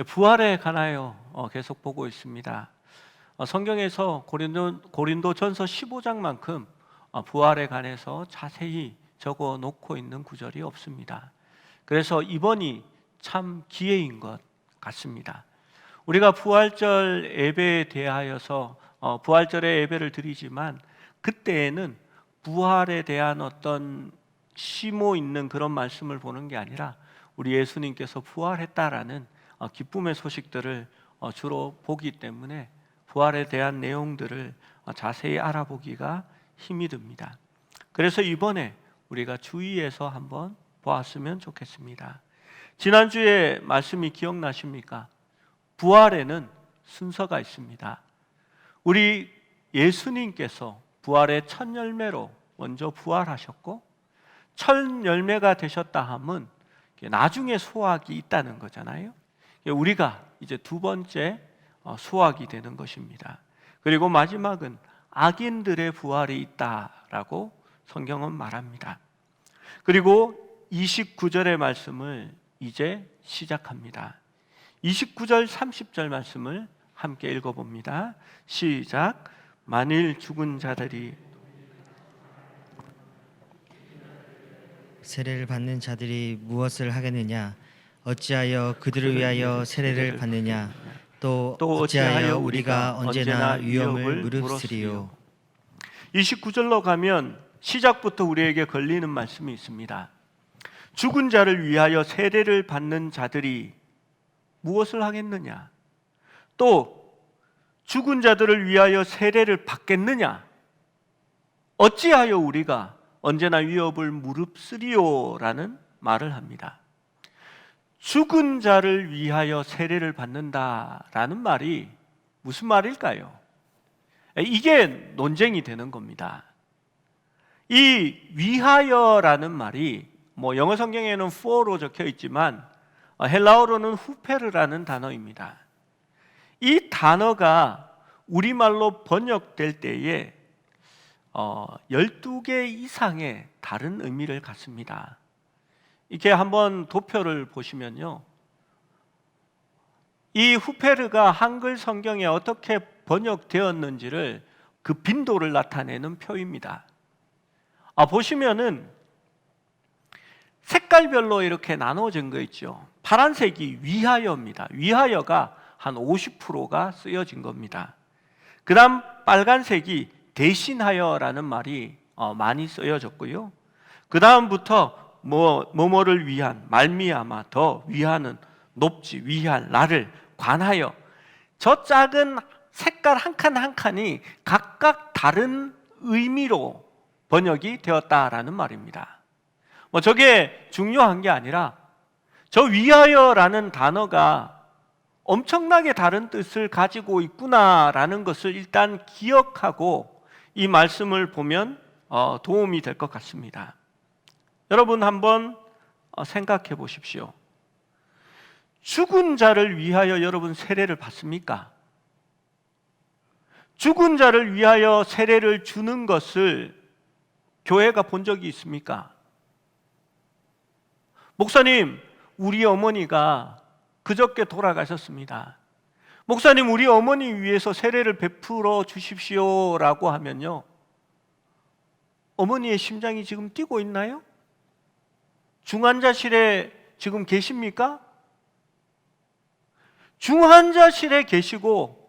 부활에 관하여 계속 보고 있습니다. 성경에서 고린도전서 15장만큼 부활에 관해서 자세히 적어 놓고 있는 구절이 없습니다. 그래서 이번이 참 기회인 것 같습니다. 우리가 부활절 예배에 대하여서 부활절에 예배를 드리지만 그때에는 부활에 대한 어떤 심오 있는 그런 말씀을 보는 게 아니라 우리 예수님께서 부활했다라는 기쁨의 소식들을 주로 보기 때문에 부활에 대한 내용들을 자세히 알아보기가 힘이 듭니다. 그래서 이번에 우리가 주의해서 한번 보았으면 좋겠습니다. 지난주에 말씀이 기억나십니까? 부활에는 순서가 있습니다. 우리 예수님께서 부활의 첫 열매로 먼저 부활하셨고 첫 열매가 되셨다 함은 나중에 소확이 있다는 거잖아요. 우리가 이제 두 번째 소확이 되는 것입니다. 그리고 마지막은 악인들의 부활이 있다라고 성경은 말합니다. 그리고 29절의 말씀을 이제 시작합니다. 29절 30절 말씀을 함께 읽어봅니다. 시작. 만일 죽은 자들이 세례를 받는 자들이 무엇을 하겠느냐? 어찌하여 그들을 위하여 세례를 받느냐? 또 어찌하여 우리가 언제나 위험을 무릅쓰리요? 29절로 가면 시작부터 우리에게 걸리는 말씀이 있습니다. 죽은 자를 위하여 세례를 받는 자들이 무엇을 하겠느냐? 또 죽은 자들을 위하여 세례를 받겠느냐? 어찌하여 우리가 언제나 위협을 무릅쓰리요라는 말을 합니다. 죽은 자를 위하여 세례를 받는다라는 말이 무슨 말일까요? 이게 논쟁이 되는 겁니다. 이 위하여라는 말이 영어 성경에는 for로 적혀 있지만 헬라어로는 후페르라는 단어입니다. 이 단어가 우리말로 번역될 때에 12개 이상의 다른 의미를 갖습니다. 이렇게 한번 도표를 보시면요, 이 후페르가 한글 성경에 어떻게 번역되었는지를 그 빈도를 나타내는 표입니다. 보시면은 색깔별로 이렇게 나눠진 거 있죠. 파란색이 위하여입니다. 위하여가 한 50%가 쓰여진 겁니다. 그 다음 빨간색이 대신하여라는 말이 많이 쓰여졌고요. 그 다음부터 뭐뭐를 위한, 말미암아, 더, 위하는, 높지, 위할, 나를, 관하여. 저 작은 색깔 한 칸 한 칸이 각각 다른 의미로 번역이 되었다라는 말입니다. 저게 중요한 게 아니라 저 위하여라는 단어가 엄청나게 다른 뜻을 가지고 있구나라는 것을 일단 기억하고 이 말씀을 보면 도움이 될 것 같습니다. 여러분 한번 생각해 보십시오. 죽은 자를 위하여 여러분 세례를 받습니까? 죽은 자를 위하여 세례를 주는 것을 교회가 본 적이 있습니까? 목사님, 우리 어머니가 그저께 돌아가셨습니다. 목사님, 우리 어머니 위해서 세례를 베풀어 주십시오라고 하면요, 어머니의 심장이 지금 뛰고 있나요? 중환자실에 지금 계십니까? 중환자실에 계시고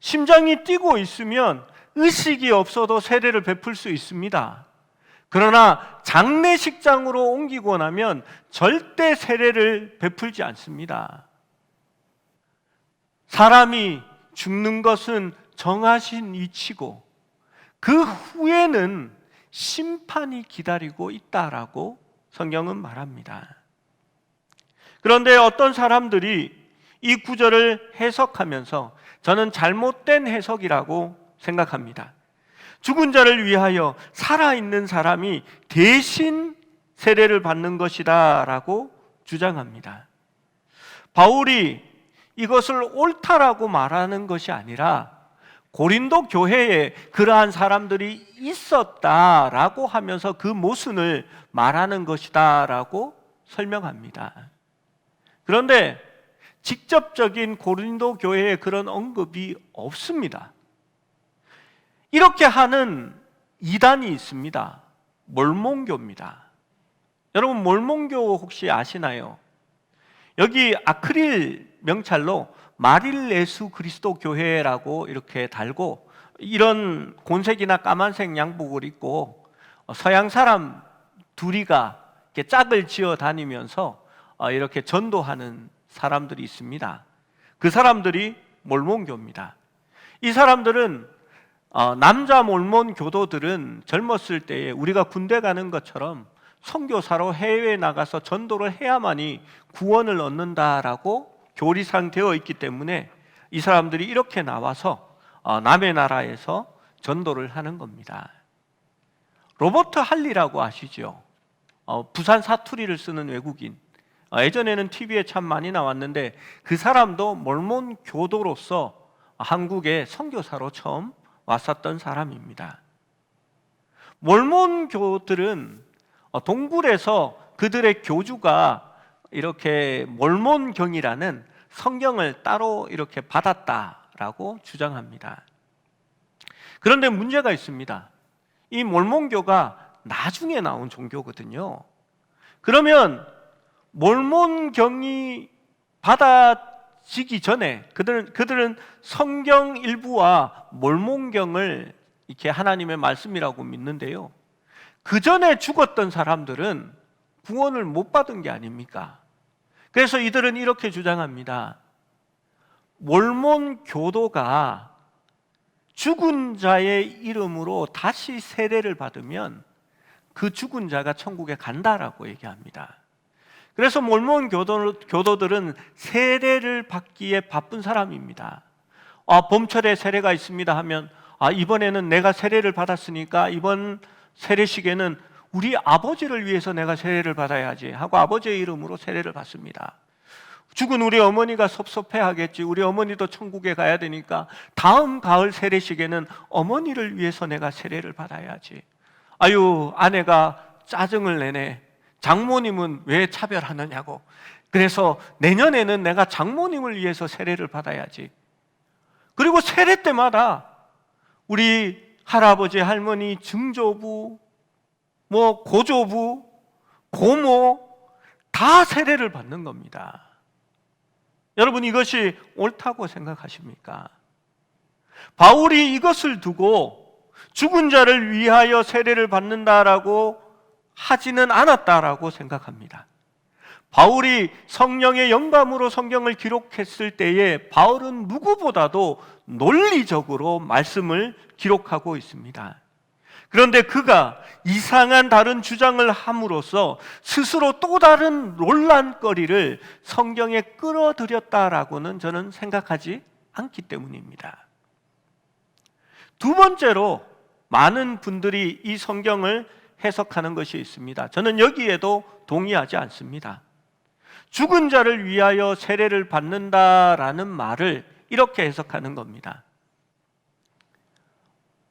심장이 뛰고 있으면 의식이 없어도 세례를 베풀 수 있습니다. 그러나 장례식장으로 옮기고 나면 절대 세례를 베풀지 않습니다. 사람이 죽는 것은 정하신 이치고 그 후에는 심판이 기다리고 있다라고 성경은 말합니다. 그런데 어떤 사람들이 이 구절을 해석하면서 저는 잘못된 해석이라고 생각합니다. 죽은 자를 위하여 살아있는 사람이 대신 세례를 받는 것이다 라고 주장합니다. 바울이 이것을 옳다라고 말하는 것이 아니라 고린도 교회에 그러한 사람들이 있었다라고 하면서 그 모순을 말하는 것이다 라고 설명합니다. 그런데 직접적인 고린도 교회에 그런 언급이 없습니다. 이렇게 하는 이단이 있습니다. 몰몬교입니다. 여러분, 몰몬교 혹시 아시나요? 여기 아크릴 명찰로 마릴 예수 그리스도 교회라고 이렇게 달고, 이런 곤색이나 까만색 양복을 입고 서양 사람 둘이가 이렇게 짝을 지어 다니면서 이렇게 전도하는 사람들이 있습니다. 그 사람들이 몰몬교입니다. 이 사람들은 남자 몰몬 교도들은 젊었을 때에 우리가 군대 가는 것처럼 선교사로 해외에 나가서 전도를 해야만이 구원을 얻는다라고 교리상 되어 있기 때문에 이 사람들이 이렇게 나와서 남의 나라에서 전도를 하는 겁니다. 로버트 할리라고 아시죠? 부산 사투리를 쓰는 외국인. 예전에는 TV에 참 많이 나왔는데 그 사람도 몰몬 교도로서 한국에 선교사로 처음 왔었던 사람입니다. 몰몬교들은 동굴에서 그들의 교주가 이렇게 몰몬경이라는 성경을 따로 이렇게 받았다라고 주장합니다. 그런데 문제가 있습니다. 이 몰몬교가 나중에 나온 종교거든요. 그러면 몰몬경이 받아지기 전에 그들은 성경 일부와 몰몬경을 이렇게 하나님의 말씀이라고 믿는데요. 그 전에 죽었던 사람들은 구원을 못 받은 게 아닙니까? 그래서 이들은 이렇게 주장합니다. 몰몬 교도가 죽은 자의 이름으로 다시 세례를 받으면 그 죽은 자가 천국에 간다라고 얘기합니다. 그래서 몰몬 교도들은 세례를 받기에 바쁜 사람입니다. 봄철에 세례가 있습니다 하면 이번에는 내가 세례를 받았으니까 이번 세례식에는 우리 아버지를 위해서 내가 세례를 받아야지 하고 아버지의 이름으로 세례를 받습니다. 죽은 우리 어머니가 섭섭해하겠지. 우리 어머니도 천국에 가야 되니까 다음 가을 세례식에는 어머니를 위해서 내가 세례를 받아야지. 아유, 아내가 짜증을 내네. 장모님은 왜 차별하느냐고. 그래서 내년에는 내가 장모님을 위해서 세례를 받아야지. 그리고 세례 때마다 우리 할아버지, 할머니, 증조부, 고조부, 고모 다 세례를 받는 겁니다. 여러분, 이것이 옳다고 생각하십니까? 바울이 이것을 두고 죽은 자를 위하여 세례를 받는다라고 하지는 않았다라고 생각합니다. 바울이 성령의 영감으로 성경을 기록했을 때에 바울은 누구보다도 논리적으로 말씀을 기록하고 있습니다. 그런데 그가 이상한 다른 주장을 함으로써 스스로 또 다른 논란거리를 성경에 끌어들였다라고는 저는 생각하지 않기 때문입니다. 두 번째로 많은 분들이 이 성경을 해석하는 것이 있습니다. 저는 여기에도 동의하지 않습니다. 죽은 자를 위하여 세례를 받는다라는 말을 이렇게 해석하는 겁니다.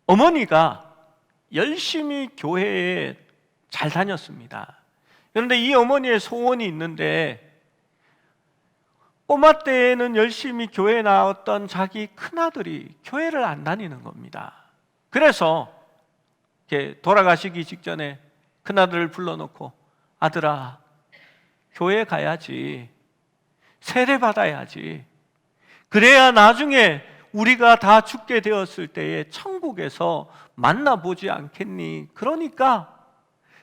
어머니가 열심히 교회에 잘 다녔습니다. 그런데 이 어머니의 소원이 있는데 꼬마 때에는 열심히 교회에 나왔던 자기 큰아들이 교회를 안 다니는 겁니다. 그래서 이렇게 돌아가시기 직전에 큰아들을 불러놓고 아들아, 교회 가야지. 세례 받아야지. 그래야 나중에 우리가 다 죽게 되었을 때에 천국에서 만나보지 않겠니? 그러니까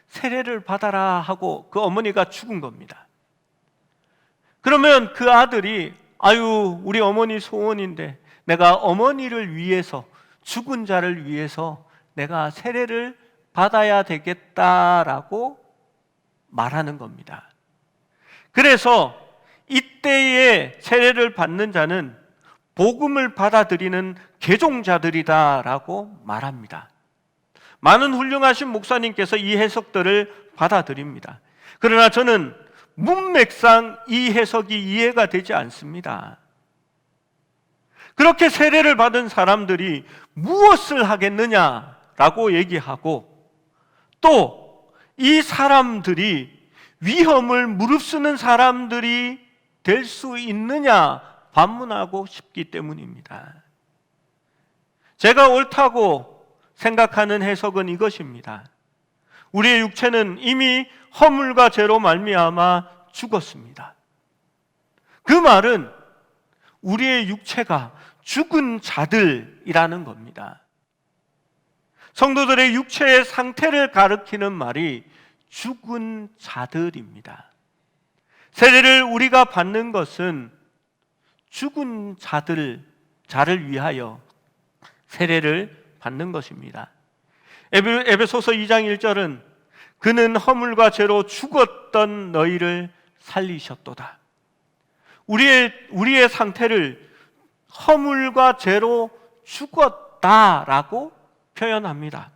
세례를 받아라 하고 그 어머니가 죽은 겁니다. 그러면 그 아들이 아유, 우리 어머니 소원인데 내가 어머니를 위해서, 죽은 자를 위해서 내가 세례를 받아야 되겠다라고 말하는 겁니다. 그래서 이때에 세례를 받는 자는 복음을 받아들이는 개종자들이다라고 말합니다. 많은 훌륭하신 목사님께서 이 해석들을 받아들입니다. 그러나 저는 문맥상 이 해석이 이해가 되지 않습니다. 그렇게 세례를 받은 사람들이 무엇을 하겠느냐라고 얘기하고, 또 이 사람들이 위험을 무릅쓰는 사람들이 될 수 있느냐 반문하고 싶기 때문입니다. 제가 옳다고 생각하는 해석은 이것입니다. 우리의 육체는 이미 허물과 죄로 말미암아 죽었습니다. 그 말은 우리의 육체가 죽은 자들이라는 겁니다. 성도들의 육체의 상태를 가리키는 말이 죽은 자들입니다. 세례를 우리가 받는 것은 죽은 자를 위하여 세례를 받는 것입니다. 에베소서 2장 1절은 그는 허물과 죄로 죽었던 너희를 살리셨도다. 우리의 상태를 허물과 죄로 죽었다라고 표현합니다.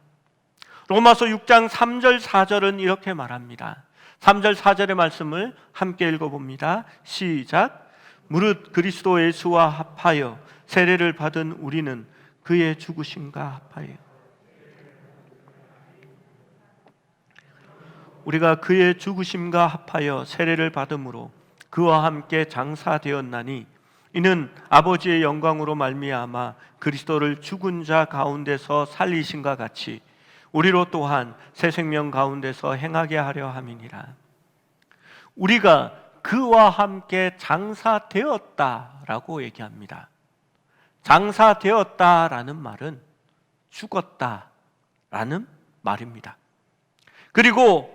로마서 6장 3절 4절은 이렇게 말합니다. 3절 4절의 말씀을 함께 읽어봅니다. 시작. 무릇 그리스도 예수와 합하여 세례를 받은 우리는 그의 죽으심과 합하여 우리가 그의 죽으심과 합하여 세례를 받음으로 그와 함께 장사되었나니 이는 아버지의 영광으로 말미암아 그리스도를 죽은 자 가운데서 살리신과 같이 우리로 또한 새 생명 가운데서 행하게 하려 함이니라. 우리가 그와 함께 장사되었다라고 얘기합니다. 장사되었다라는 말은 죽었다라는 말입니다. 그리고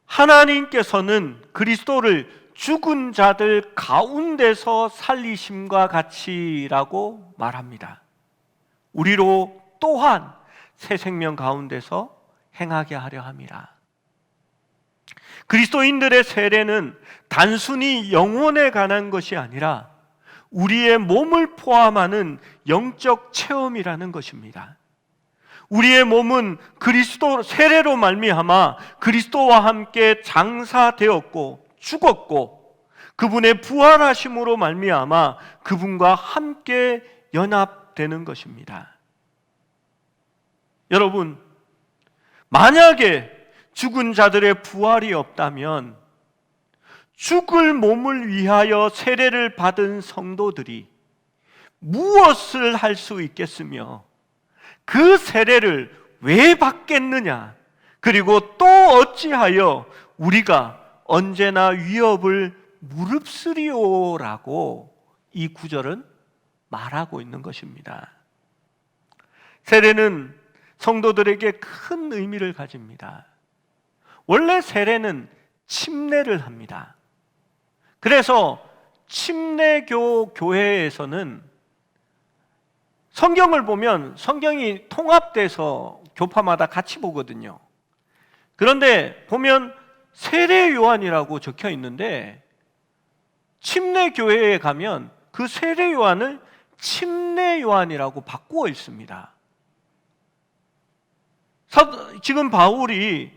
하나님께서는 그리스도를 죽은 자들 가운데서 살리심과 같이라고 말합니다. 우리로 또한 새 생명 가운데서 행하게 하려 함이라. 그리스도인들의 세례는 단순히 영혼에 관한 것이 아니라 우리의 몸을 포함하는 영적 체험이라는 것입니다. 우리의 몸은 그리스도 세례로 말미암아 그리스도와 함께 장사되었고 죽었고 그분의 부활하심으로 말미암아 그분과 함께 연합되는 것입니다. 여러분, 만약에 죽은 자들의 부활이 없다면 죽을 몸을 위하여 세례를 받은 성도들이 무엇을 할 수 있겠으며 그 세례를 왜 받겠느냐? 그리고 또 어찌하여 우리가 언제나 위협을 무릅쓰리오라고 이 구절은 말하고 있는 것입니다. 세례는 성도들에게 큰 의미를 가집니다. 원래 세례는 침례를 합니다. 그래서 침례교 교회에서는 성경을 보면 성경이 통합돼서 교파마다 같이 보거든요. 그런데 보면 세례 요한이라고 적혀 있는데 침례교회에 가면 그 세례 요한을 침례 요한이라고 바꾸어 있습니다. 지금 바울이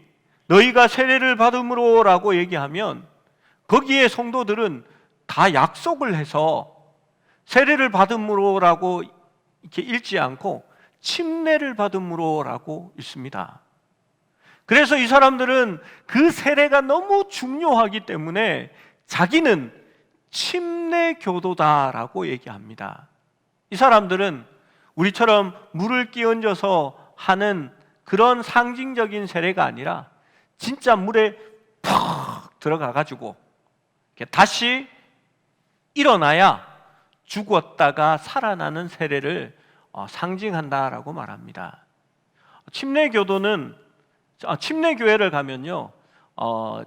너희가 세례를 받음으로 라고 얘기하면 거기에 성도들은 다 약속을 해서 세례를 받음으로 라고 이렇게 읽지 않고 침례를 받음으로 라고 읽습니다. 그래서 이 사람들은 그 세례가 너무 중요하기 때문에 자기는 침례교도다라고 얘기합니다. 이 사람들은 우리처럼 물을 끼얹어서 하는 그런 상징적인 세례가 아니라 진짜 물에 푹 들어가가지고 다시 일어나야 죽었다가 살아나는 세례를 상징한다라고 말합니다. 침례교회를 가면요,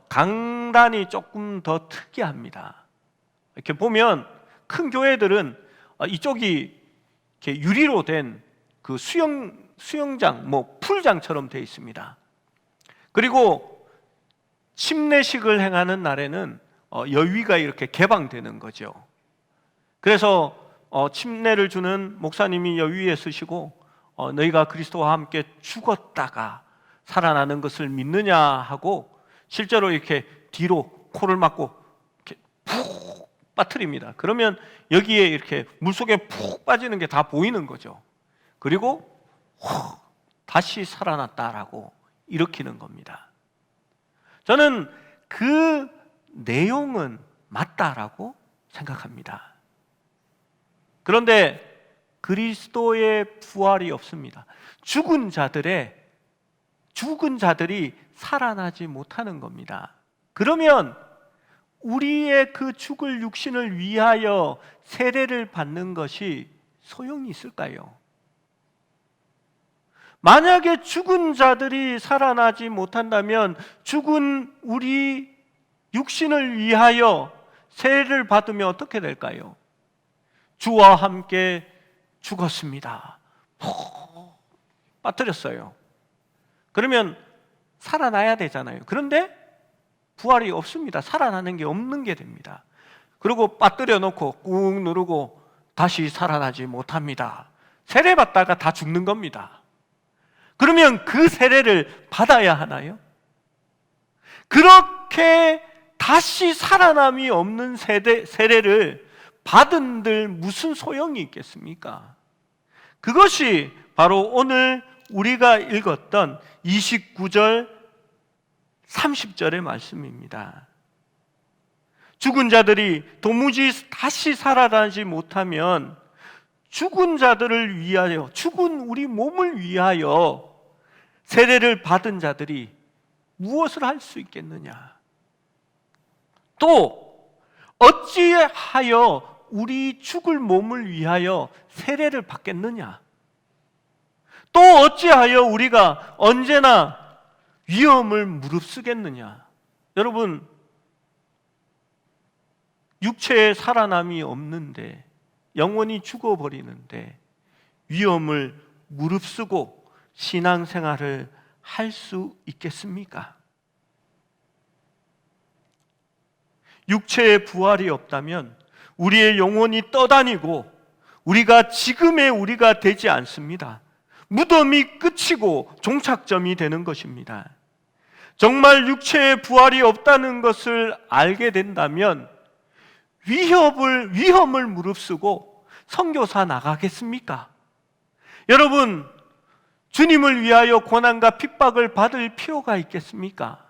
강단이 조금 더 특이합니다. 이렇게 보면 큰 교회들은 이쪽이 이렇게 유리로 된 그 수영장, 풀장처럼 되어 있습니다. 그리고 침례식을 행하는 날에는 여위가 이렇게 개방되는 거죠. 그래서 침례를 주는 목사님이 여위에 서시고 너희가 그리스도와 함께 죽었다가 살아나는 것을 믿느냐 하고 실제로 이렇게 뒤로 코를 막고 이렇게 푹 빠뜨립니다. 그러면 여기에 이렇게 물속에 푹 빠지는 게 다 보이는 거죠. 그리고 다시 살아났다라고 일으키는 겁니다. 저는 그 내용은 맞다라고 생각합니다. 그런데 그리스도의 부활이 없습니다. 죽은 자들이 살아나지 못하는 겁니다. 그러면 우리의 그 죽을 육신을 위하여 세례를 받는 것이 소용이 있을까요? 만약에 죽은 자들이 살아나지 못한다면 죽은 우리 육신을 위하여 세례를 받으면 어떻게 될까요? 주와 함께 죽었습니다. 빠뜨렸어요. 그러면 살아나야 되잖아요. 그런데 부활이 없습니다. 살아나는 게 없는 게 됩니다. 그리고 빠뜨려 놓고 꾹 누르고 다시 살아나지 못합니다. 세례 받다가 다 죽는 겁니다. 그러면 그 세례를 받아야 하나요? 그렇게 다시 살아남이 없는 세례를 받은들 무슨 소용이 있겠습니까? 그것이 바로 오늘 우리가 읽었던 29절 30절의 말씀입니다. 죽은 자들이 도무지 다시 살아나지 못하면 죽은 자들을 위하여, 죽은 우리 몸을 위하여 세례를 받은 자들이 무엇을 할 수 있겠느냐? 또 어찌하여 우리 죽을 몸을 위하여 세례를 받겠느냐? 또 어찌하여 우리가 언제나 위험을 무릅쓰겠느냐? 여러분, 육체의 살아남이 없는데, 영원히 죽어버리는데 위험을 무릅쓰고 신앙생활을 할 수 있겠습니까? 육체의 부활이 없다면 우리의 영혼이 떠다니고 우리가 지금의 우리가 되지 않습니다. 무덤이 끝이고 종착점이 되는 것입니다. 정말 육체의 부활이 없다는 것을 알게 된다면 위험을 무릅쓰고 선교사 나가겠습니까? 여러분, 주님을 위하여 고난과 핍박을 받을 필요가 있겠습니까?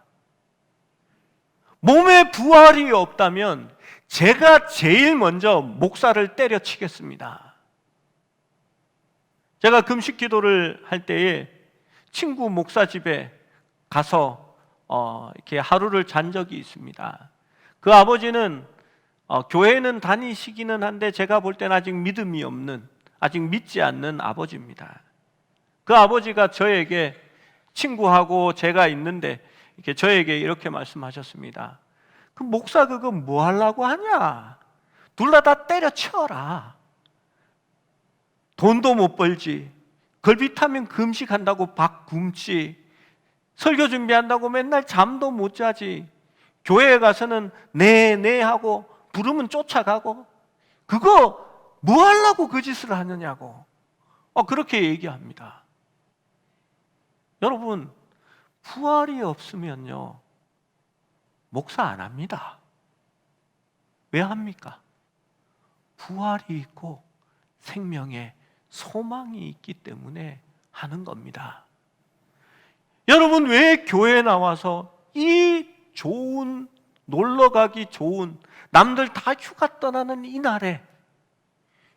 몸에 부활이 없다면 제가 제일 먼저 목사를 때려치겠습니다. 제가 금식 기도를 할 때에 친구 목사 집에 가서 이렇게 하루를 잔 적이 있습니다. 그 아버지는 교회는 다니시기는 한데 제가 볼 때는 아직 믿음이 없는, 아직 믿지 않는 아버지입니다. 그 아버지가 저에게, 친구하고 제가 있는데 이렇게 저에게 이렇게 말씀하셨습니다. 그 목사 그거 뭐 하려고 하냐? 둘 다 때려치워라. 돈도 못 벌지, 걸핏하면 금식한다고 밥 굶지, 설교 준비한다고 맨날 잠도 못 자지, 교회에 가서는 네 하고 부르면 쫓아가고, 그거 뭐 하려고 그 짓을 하느냐고 그렇게 얘기합니다. 여러분, 부활이 없으면요 목사 안 합니다. 왜 합니까? 부활이 있고 생명에 소망이 있기 때문에 하는 겁니다. 여러분, 왜 교회에 나와서 이 좋은, 놀러가기 좋은, 남들 다 휴가 떠나는 이날에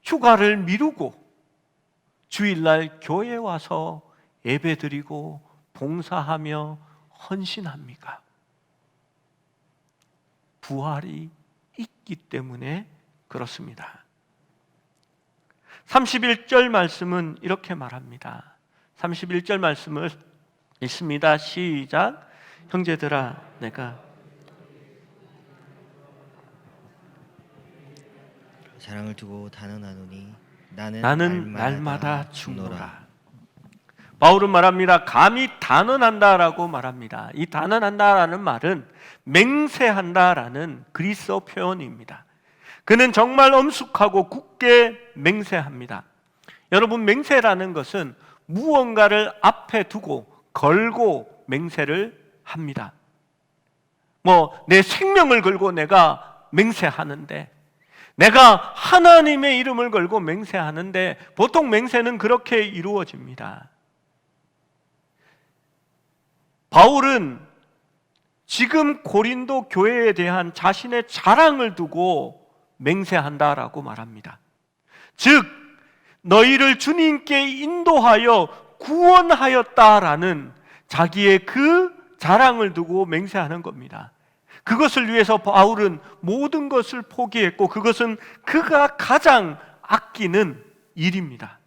휴가를 미루고 주일날 교회에 와서 예배드리고 봉사하며 헌신합니까? 부활이 있기 때문에 그렇습니다. 31절 말씀은 이렇게 말합니다. 31절 말씀을 읽습니다. 시작. 형제들아, 내가 사랑을 두고 단언하노니 나는 날마다 죽노라. 바울은 말합니다. 감히 단언한다라고 말합니다. 이 단언한다라는 말은 맹세한다라는 그리스어 표현입니다. 그는 정말 엄숙하고 굳게 맹세합니다. 여러분, 맹세라는 것은 무언가를 앞에 두고 걸고 맹세를 합니다. 내 생명을 걸고 내가 맹세하는데, 내가 하나님의 이름을 걸고 맹세하는데, 보통 맹세는 그렇게 이루어집니다. 바울은 지금 고린도 교회에 대한 자신의 자랑을 두고 맹세한다라고 말합니다. 즉 너희를 주님께 인도하여 구원하였다라는 자기의 그 자랑을 두고 맹세하는 겁니다. 그것을 위해서 바울은 모든 것을 포기했고 그것은 그가 가장 아끼는 일입니다.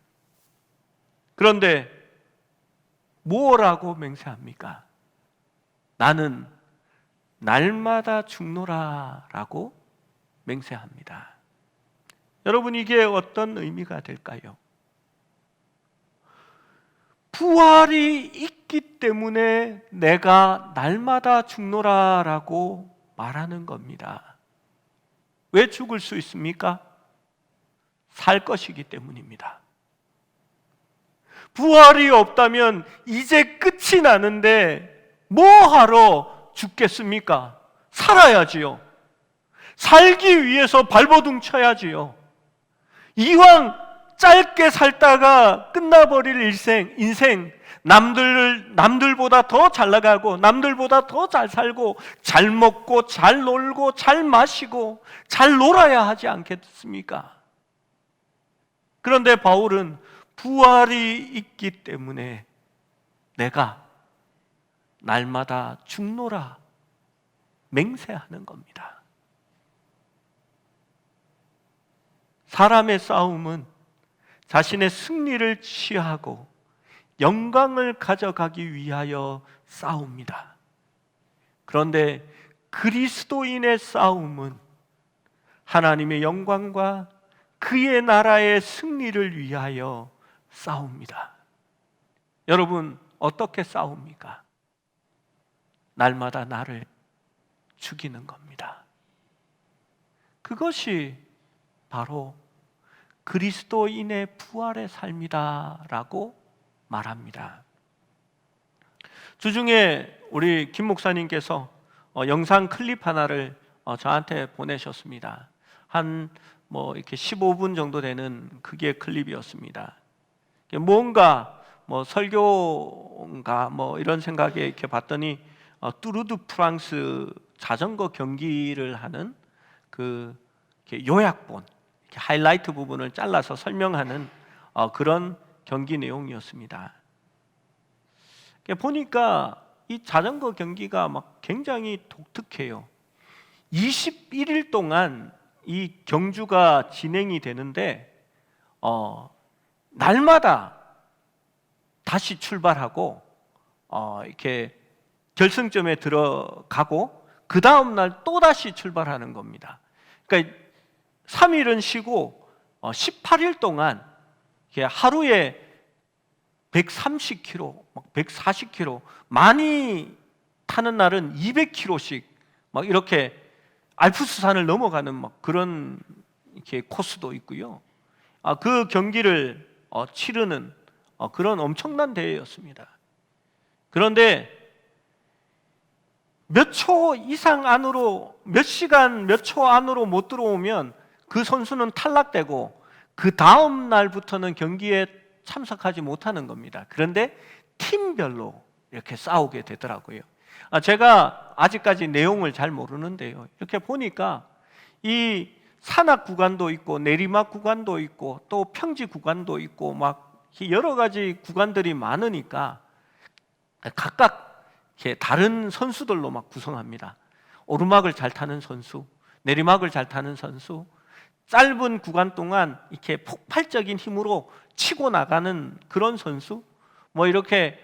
그런데 뭐라고 맹세합니까? 나는 날마다 죽노라 라고 맹세합니다. 여러분, 이게 어떤 의미가 될까요? 부활이 있기 때문에 내가 날마다 죽노라 라고 말하는 겁니다. 왜 죽을 수 있습니까? 살 것이기 때문입니다. 부활이 없다면 이제 끝이 나는데 뭐하러 죽겠습니까? 살아야지요. 살기 위해서 발버둥 쳐야지요. 이왕 짧게 살다가 끝나버릴 인생, 남들보다 더 잘 나가고 남들보다 더 잘 살고 잘 먹고 잘 놀고 잘 마시고 잘 놀아야 하지 않겠습니까? 그런데 바울은 부활이 있기 때문에 내가 날마다 죽노라 맹세하는 겁니다. 사람의 싸움은 자신의 승리를 취하고 영광을 가져가기 위하여 싸웁니다. 그런데 그리스도인의 싸움은 하나님의 영광과 그의 나라의 승리를 위하여 싸웁니다. 여러분, 어떻게 싸웁니까? 날마다 나를 죽이는 겁니다. 그것이 바로 그리스도인의 부활의 삶이다라고 말합니다. 주중에 우리 김 목사님께서 영상 클립 하나를 저한테 보내셨습니다. 한 이렇게 15분 정도 되는 그게 클립이었습니다. 뭔가 설교인가 이런 생각에 이렇게 봤더니 뚜르드 프랑스 자전거 경기를 하는 그 요약본, 하이라이트 부분을 잘라서 설명하는 그런 경기 내용이었습니다. 보니까 이 자전거 경기가 굉장히 독특해요. 21일 동안 이 경주가 진행이 되는데 날마다 다시 출발하고 이렇게 결승점에 들어가고 그 다음 날 또 다시 출발하는 겁니다. 그러니까 3일은 쉬고 18일 동안 하루에 130km, 140km, 많이 타는 날은 200km씩 이렇게 알프스산을 넘어가는 그런 이렇게 코스도 있고요. 그 경기를 치르는 그런 엄청난 대회였습니다. 그런데 몇 초 이상 안으로, 몇 시간, 몇 초 안으로 못 들어오면 그 선수는 탈락되고 그 다음 날부터는 경기에 참석하지 못하는 겁니다. 그런데 팀별로 이렇게 싸우게 되더라고요. 제가 아직까지 내용을 잘 모르는데요. 이렇게 보니까 이 산악 구간도 있고 내리막 구간도 있고 또 평지 구간도 있고 여러 가지 구간들이 많으니까 각각 이렇게 다른 선수들로 구성합니다. 오르막을 잘 타는 선수, 내리막을 잘 타는 선수, 짧은 구간 동안 이렇게 폭발적인 힘으로 치고 나가는 그런 선수, 이렇게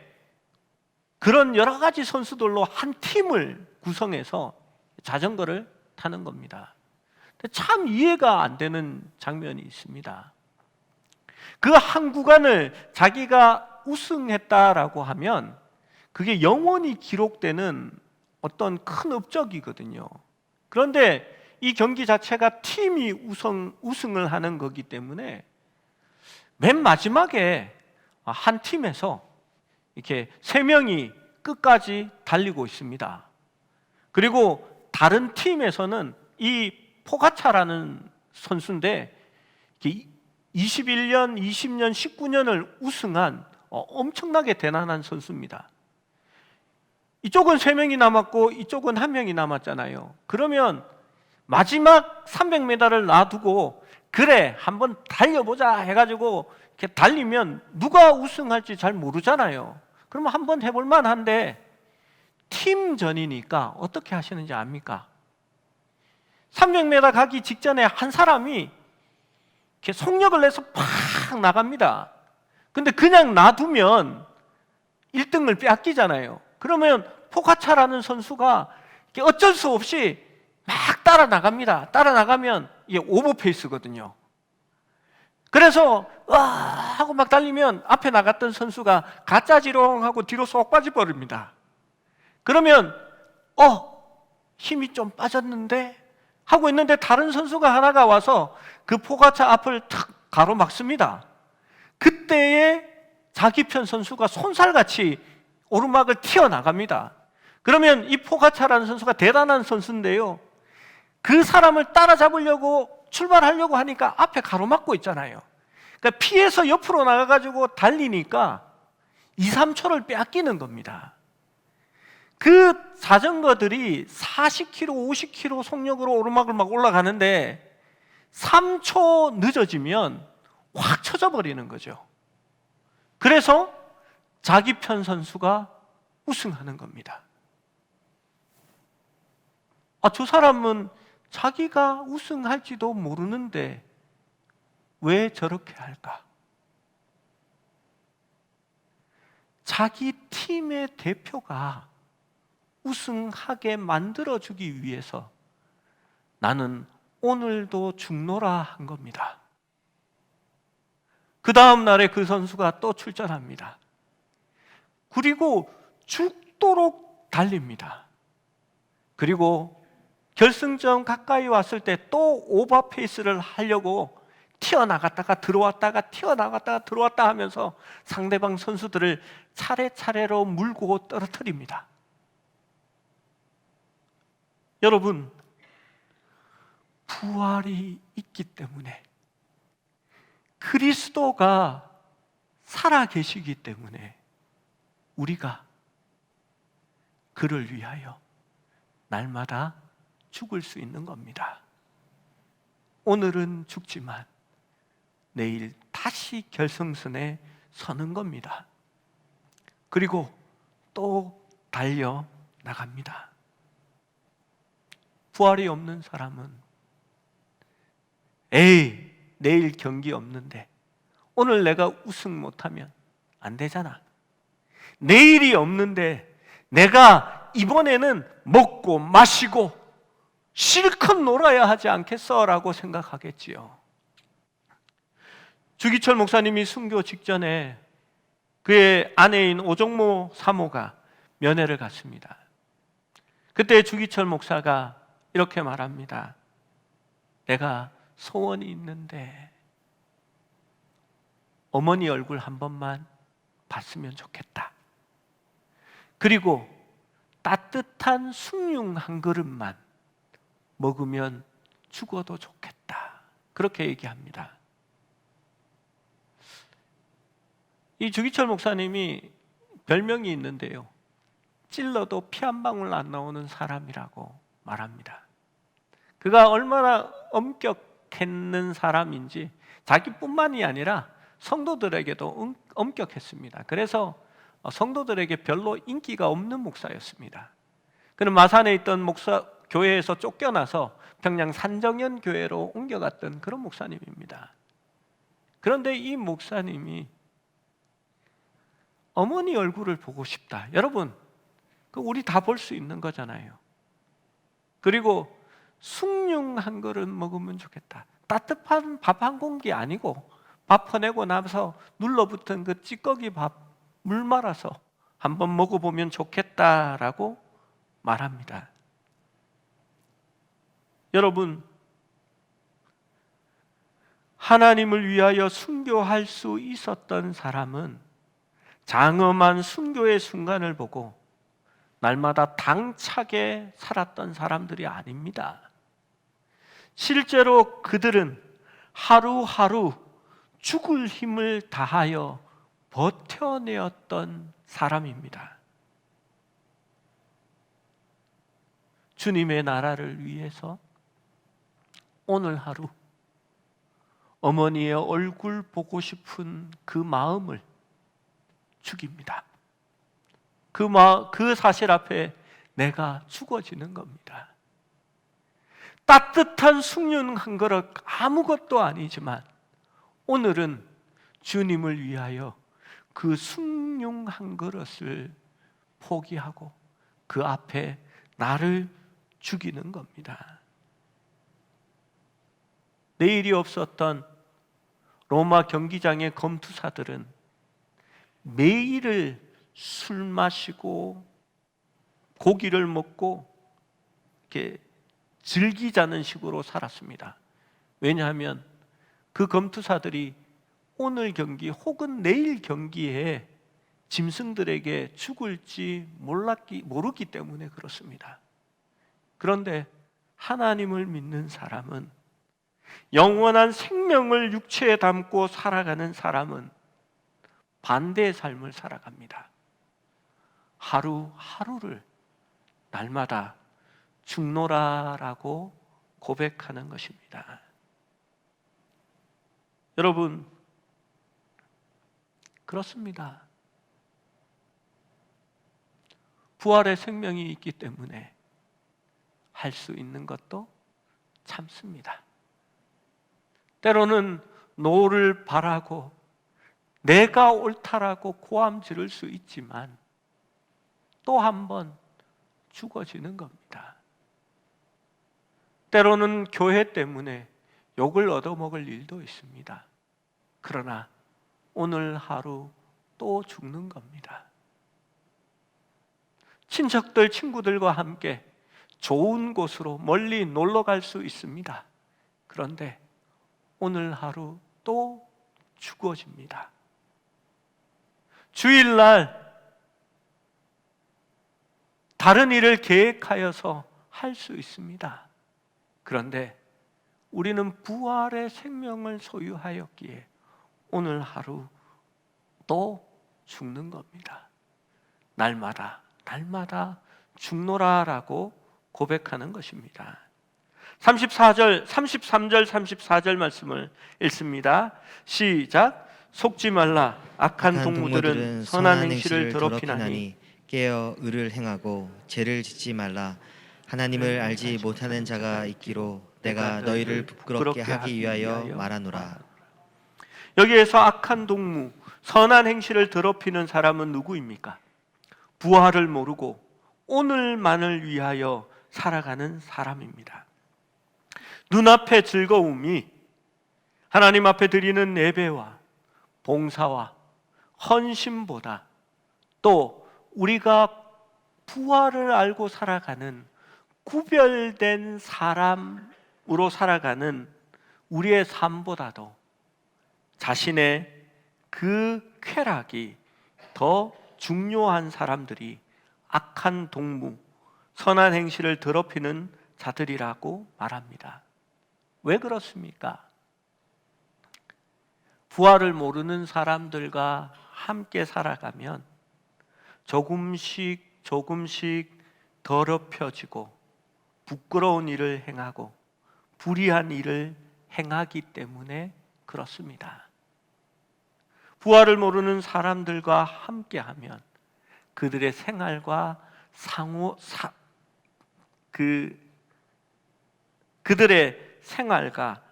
그런 여러 가지 선수들로 한 팀을 구성해서 자전거를 타는 겁니다. 참 이해가 안 되는 장면이 있습니다. 그 한 구간을 자기가 우승했다라고 하면 그게 영원히 기록되는 어떤 큰 업적이거든요. 그런데 이 경기 자체가 팀이 우승을 하는 거기 때문에 맨 마지막에 한 팀에서 이렇게 3명이 끝까지 달리고 있습니다. 그리고 다른 팀에서는 이 포가차라는 선수인데 21년, 20년, 19년을 우승한 엄청나게 대단한 선수입니다. 이쪽은 3명이 남았고 이쪽은 1명이 남았잖아요. 그러면 마지막 300m를 놔두고 그래 한번 달려보자 해가지고 이렇게 달리면 누가 우승할지 잘 모르잖아요. 그러면 한번 해볼 만한데 팀전이니까 어떻게 하시는지 압니까? 300m 가기 직전에 한 사람이 이렇게 속력을 내서 팍 나갑니다. 근데 그냥 놔두면 1등을 빼앗기잖아요. 그러면 포가차라는 선수가 어쩔 수 없이 막 따라 나갑니다. 따라 나가면 이게 오버페이스거든요. 그래서 와 하고 막 달리면 앞에 나갔던 선수가 가짜지롱 하고 뒤로 쏙 빠져버립니다. 그러면 힘이 좀 빠졌는데 하고 있는데 다른 선수가 하나가 와서 그 포가차 앞을 탁 가로막습니다. 그때에 자기 편 선수가 손살같이 오르막을 튀어나갑니다. 그러면 이 포가차라는 선수가 대단한 선수인데요, 그 사람을 따라잡으려고 출발하려고 하니까 앞에 가로막고 있잖아요. 그러니까 피해서 옆으로 나가가지고 달리니까 2, 3초를 빼앗기는 겁니다. 그 자전거들이 40km, 50km 속력으로 오르막을 막 올라가는데 3초 늦어지면 확 쳐져 버리는 거죠. 그래서 자기 편 선수가 우승하는 겁니다. 저 사람은 자기가 우승할지도 모르는데 왜 저렇게 할까? 자기 팀의 대표가 우승하게 만들어주기 위해서 나는 오늘도 죽노라 한 겁니다. 그 다음 날에 그 선수가 또 출전합니다. 그리고 죽도록 달립니다. 그리고 결승전 가까이 왔을 때 또 오버페이스를 하려고 튀어나갔다가 들어왔다가 튀어나갔다가 들어왔다 하면서 상대방 선수들을 차례차례로 물고 떨어뜨립니다. 여러분, 부활이 있기 때문에, 그리스도가 살아계시기 때문에 우리가 그를 위하여 날마다 죽을 수 있는 겁니다. 오늘은 죽지만 내일 다시 결승선에 서는 겁니다. 그리고 또 달려 나갑니다. 부활이 없는 사람은 내일 경기 없는데 오늘 내가 우승 못하면 안 되잖아. 내일이 없는데 내가 이번에는 먹고 마시고 실컷 놀아야 하지 않겠어? 라고 생각하겠지요. 주기철 목사님이 순교 직전에 그의 아내인 오정모 사모가 면회를 갔습니다. 그때 주기철 목사가 이렇게 말합니다. 내가 소원이 있는데 어머니 얼굴 한 번만 봤으면 좋겠다. 그리고 따뜻한 숭늉 한 그릇만 먹으면 죽어도 좋겠다. 그렇게 얘기합니다. 이 주기철 목사님이 별명이 있는데요, 찔러도 피 한 방울 안 나오는 사람이라고 말합니다. 그가 얼마나 엄격했는 사람인지 자기뿐만이 아니라 성도들에게도 엄격했습니다. 그래서 성도들에게 별로 인기가 없는 목사였습니다. 그는 마산에 있던 교회에서 쫓겨나서 평양 산정연 교회로 옮겨갔던 그런 목사님입니다. 그런데 이 목사님이 어머니 얼굴을 보고 싶다. 여러분, 우리 다 볼 수 있는 거잖아요. 그리고 숭늉 한 그릇 먹으면 좋겠다. 따뜻한 밥 한 공기 아니고 밥 퍼내고 나서 눌러붙은 그 찌꺼기 밥 물 말아서 한번 먹어보면 좋겠다라고 말합니다. 여러분, 하나님을 위하여 순교할 수 있었던 사람은 장엄한 순교의 순간을 보고 날마다 당차게 살았던 사람들이 아닙니다. 실제로 그들은 하루하루 죽을 힘을 다하여 버텨내었던 사람입니다. 주님의 나라를 위해서 오늘 하루 어머니의 얼굴 보고 싶은 그 마음을 죽입니다. 그 사실 앞에 내가 죽어지는 겁니다. 따뜻한 숭늉 한 그릇 아무것도 아니지만 오늘은 주님을 위하여 그 숭늉 한 그릇을 포기하고 그 앞에 나를 죽이는 겁니다. 내일이 없었던 로마 경기장의 검투사들은 매일을 술 마시고 고기를 먹고 이렇게 즐기자는 식으로 살았습니다. 왜냐하면 그 검투사들이 오늘 경기 혹은 내일 경기에 짐승들에게 죽을지 모르기 때문에 그렇습니다. 그런데 하나님을 믿는 사람은, 영원한 생명을 육체에 담고 살아가는 사람은 반대의 삶을 살아갑니다. 하루하루를 날마다 죽노라라고 고백하는 것입니다. 여러분, 그렇습니다. 부활의 생명이 있기 때문에 할 수 있는 것도 참습니다. 때로는 노를 바라고 내가 옳다라고 고함 지를 수 있지만 또 한 번 죽어지는 겁니다. 때로는 교회 때문에 욕을 얻어먹을 일도 있습니다. 그러나 오늘 하루 또 죽는 겁니다. 친척들, 친구들과 함께 좋은 곳으로 멀리 놀러 갈 수 있습니다. 그런데 오늘 하루 또 죽어집니다. 주일날 다른 일을 계획하여서 할 수 있습니다. 그런데 우리는 부활의 생명을 소유하였기에 오늘 하루 또 죽는 겁니다. 날마다 죽노라라고 고백하는 것입니다. 33절, 34절 말씀을 읽습니다. 시작. 속지 말라. 악한 동무들은 선한 행실을 더럽히나니 깨어 의를 행하고 죄를 짓지 말라. 하나님을 알지 못하는 자가 있기로 내가 너희를 부끄럽게 하기 위하여 말하노라. 여기에서 악한 동무, 선한 행실을 더럽히는 사람은 누구입니까? 부활을 모르고 오늘만을 위하여 살아가는 사람입니다. 눈앞의 즐거움이 하나님 앞에 드리는 예배와 봉사와 헌신보다 또 우리가 부활을 알고 살아가는 구별된 사람으로 살아가는 우리의 삶보다도 자신의 그 쾌락이 더 중요한 사람들이 악한 동무, 선한 행실을 더럽히는 자들이라고 말합니다. 왜 그렇습니까? 부활을 모르는 사람들과 함께 살아가면 조금씩 더럽혀지고 부끄러운 일을 행하고 불의한 일을 행하기 때문에 그렇습니다. 부활을 모르는 사람들과 함께하면 그들의 생활과 그들의 생활과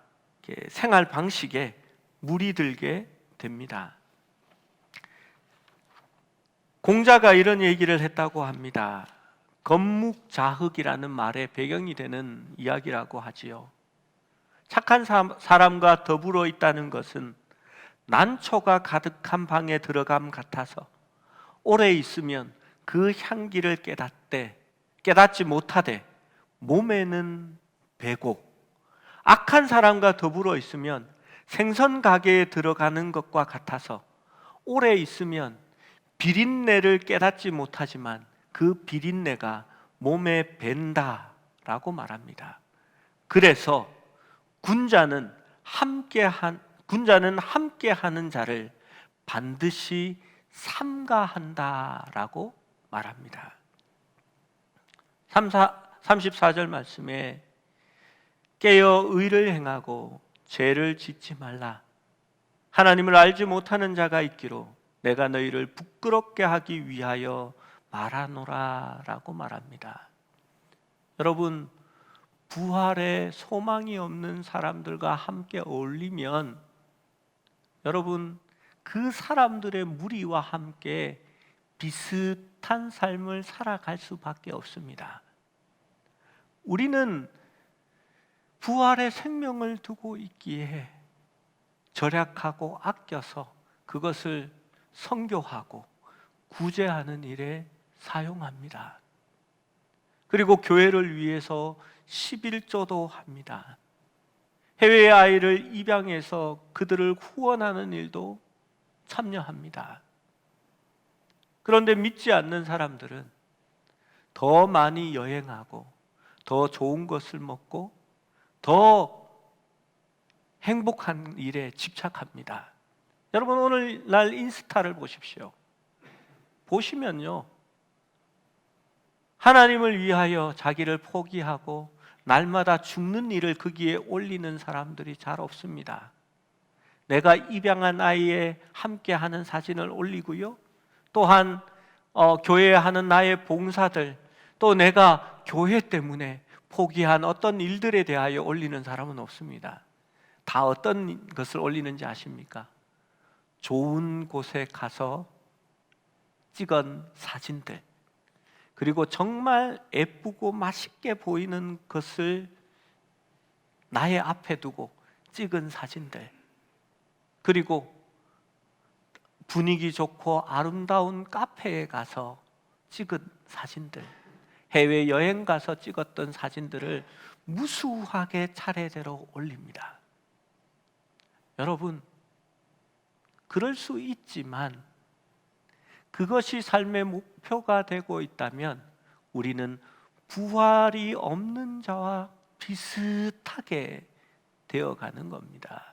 생활 방식에 물이 들게 됩니다. 공자가 이런 얘기를 했다고 합니다. 건묵자흑이라는 말의 배경이 되는 이야기라고 하지요. 착한 사람과 더불어 있다는 것은 난초가 가득한 방에 들어감 같아서 오래 있으면 그 향기를 깨닫지 못하되 몸에는 배고, 악한 사람과 더불어 있으면 생선 가게에 들어가는 것과 같아서 오래 있으면 비린내를 깨닫지 못하지만 그 비린내가 몸에 밴다라고 말합니다. 그래서 군자는 함께하는 자를 반드시 삼가한다라고 말합니다. 34절 말씀에 깨어 의를 행하고 죄를 짓지 말라. 하나님을 알지 못하는 자가 있기로 내가 너희를 부끄럽게 하기 위하여 말하노라 라고 말합니다. 여러분, 부활에 소망이 없는 사람들과 함께 어울리면 여러분, 그 사람들의 무리와 함께 비슷한 삶을 살아갈 수밖에 없습니다. 우리는 부활의 생명을 두고 있기에 절약하고 아껴서 그것을 선교하고 구제하는 일에 사용합니다. 그리고 교회를 위해서 11조도 합니다. 해외의 아이를 입양해서 그들을 후원하는 일도 참여합니다. 그런데 믿지 않는 사람들은 더 많이 여행하고 더 좋은 것을 먹고 더 행복한 일에 집착합니다. 여러분, 오늘날 인스타를 보십시오. 보시면요, 하나님을 위하여 자기를 포기하고 날마다 죽는 일을 거기에 올리는 사람들이 잘 없습니다. 내가 입양한 아이에 함께하는 사진을 올리고요, 또한 교회에 하는 나의 봉사들, 또 내가 교회 때문에 포기한 어떤 일들에 대하여 올리는 사람은 없습니다. 다 어떤 것을 올리는지 아십니까? 좋은 곳에 가서 찍은 사진들, 그리고 정말 예쁘고 맛있게 보이는 것을 나의 앞에 두고 찍은 사진들, 그리고 분위기 좋고 아름다운 카페에 가서 찍은 사진들, 해외여행 가서 찍었던 사진들을 무수하게 차례대로 올립니다. 여러분, 그럴 수 있지만 그것이 삶의 목표가 되고 있다면 우리는 부활이 없는 자와 비슷하게 되어가는 겁니다.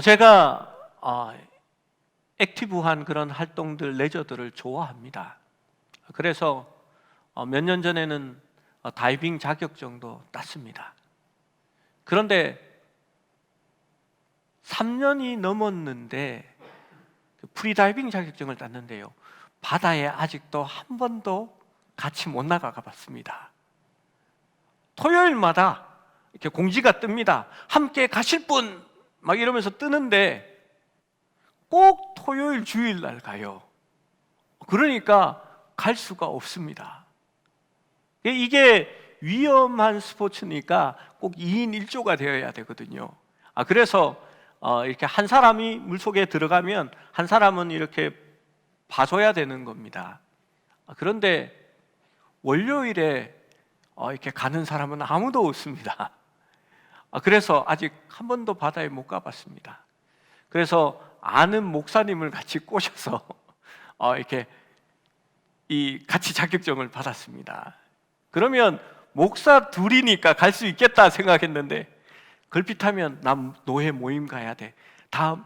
제가 액티브한 그런 활동들, 레저들을 좋아합니다. 그래서 몇 년 전에는 다이빙 자격증도 땄습니다. 그런데 3년이 넘었는데 프리다이빙 자격증을 땄는데요, 바다에 아직도 한 번도 같이 못 나가 봤습니다. 토요일마다 이렇게 공지가 뜹니다. 함께 가실 분 막 이러면서 뜨는데 꼭 토요일 주일날 가요. 그러니까 갈 수가 없습니다. 이게 위험한 스포츠니까 꼭 2인 1조가 되어야 되거든요. 그래서 이렇게 한 사람이 물속에 들어가면 한 사람은 이렇게 봐줘야 되는 겁니다. 그런데 월요일에 이렇게 가는 사람은 아무도 없습니다. 그래서 아직 한 번도 바다에 못 가봤습니다. 그래서 아는 목사님을 같이 꼬셔서 이렇게 같이 자격증을 받았습니다. 그러면 목사 둘이니까 갈 수 있겠다 생각했는데 걸핏하면 나 노예 모임 가야 돼, 다음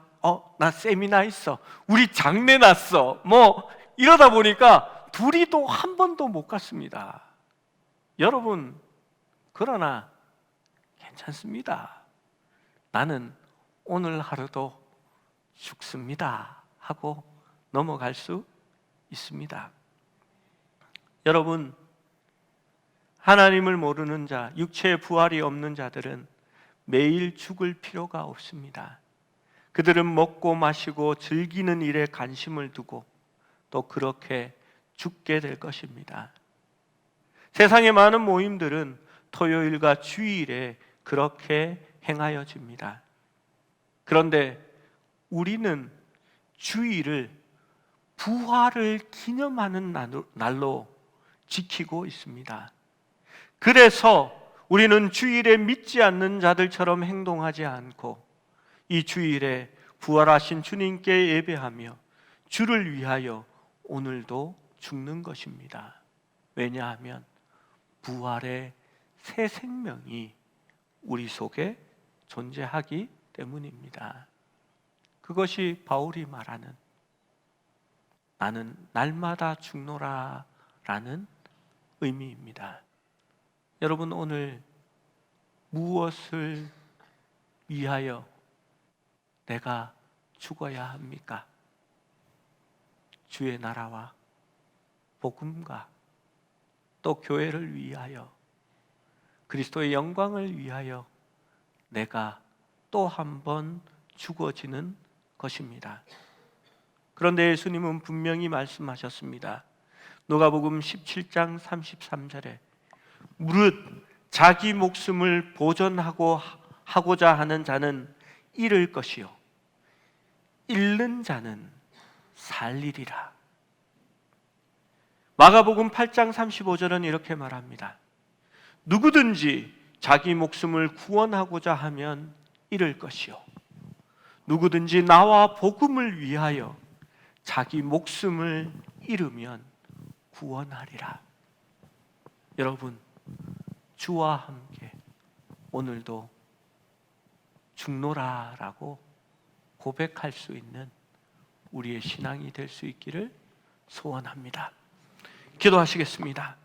나 세미나 있어, 우리 장례 났어, 뭐 이러다 보니까 둘이 또 한 번도 못 갔습니다. 여러분, 그러나 괜찮습니다. 나는 오늘 하루도 죽습니다 하고 넘어갈 수 있습니다. 여러분, 하나님을 모르는 자, 육체의 부활이 없는 자들은 매일 죽을 필요가 없습니다. 그들은 먹고 마시고 즐기는 일에 관심을 두고 또 그렇게 죽게 될 것입니다. 세상의 많은 모임들은 토요일과 주일에 그렇게 행하여집니다. 그런데 우리는 주일을 부활을 기념하는 날로 지키고 있습니다. 그래서 우리는 주일에 믿지 않는 자들처럼 행동하지 않고 이 주일에 부활하신 주님께 예배하며 주를 위하여 오늘도 죽는 것입니다. 왜냐하면 부활의 새 생명이 우리 속에 존재하기 때문입니다. 그것이 바울이 말하는 나는 날마다 죽노라 라는 의미입니다. 여러분, 오늘 무엇을 위하여 내가 죽어야 합니까? 주의 나라와 복음과 또 교회를 위하여, 그리스도의 영광을 위하여 내가 또 한 번 죽어지는 것입니다. 그런데 예수님은 분명히 말씀하셨습니다. 누가복음 17장 33절에 무릇 자기 목숨을 보존하고자 하는 자는 잃을 것이요 잃는 자는 살리리라. 마가복음 8장 35절은 이렇게 말합니다. 누구든지 자기 목숨을 구원하고자 하면 잃을 것이요 누구든지 나와 복음을 위하여 자기 목숨을 잃으면 구원하리라. 여러분, 주와 함께 오늘도 죽노라라고 고백할 수 있는 우리의 신앙이 될 수 있기를 소원합니다. 기도하시겠습니다.